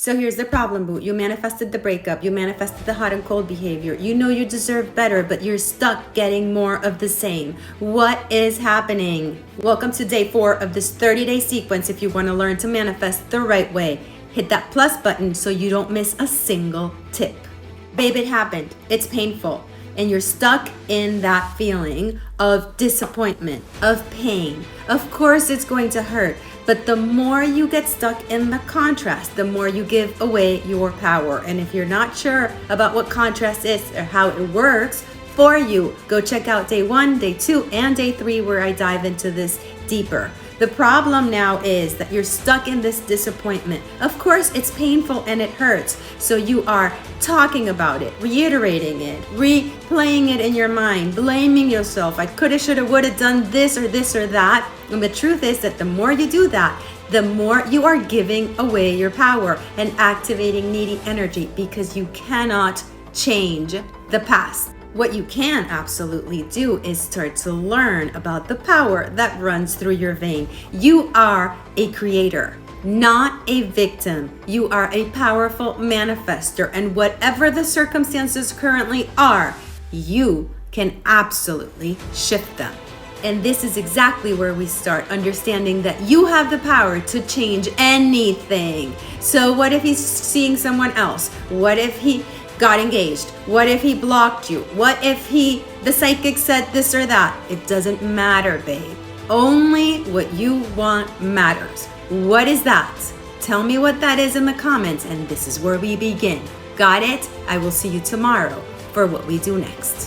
So here's the problem, boo. You manifested the breakup. You manifested the hot and cold behavior. You know you deserve better, but you're stuck getting more of the same. What is happening? Welcome to day 4 of this 30-day sequence if you want to learn to manifest the right way. Hit that plus button so you don't miss a single tip. Babe, it happened. It's painful. And you're stuck in that feeling of disappointment, of pain. Of course it's going to hurt. But the more you get stuck in the contrast, the more you give away your power. And if you're not sure about what contrast is or how it works for you, go check out day 1, day 2, and day 3 where I dive into this deeper. The problem now is that you're stuck in this disappointment. Of course, it's painful and it hurts. So you are talking about it, reiterating it, replaying it in your mind, blaming yourself. I coulda, shoulda, woulda done this or that. And the truth is that the more you do that, the more you are giving away your power and activating needy energy because you cannot change the past. What you can absolutely do is start to learn about the power that runs through your vein. You are a creator, not a victim. You are a powerful manifester, and whatever the circumstances currently are, you can absolutely shift them. And this is exactly where we start understanding that you have the power to change anything. So what if he's seeing someone else? What if he got engaged? What if he blocked you? What if the psychic said this or that? It doesn't matter, babe. Only what you want matters. What is that? Tell me what that is in the comments, and this is where we begin. Got it? I will see you tomorrow for what we do next.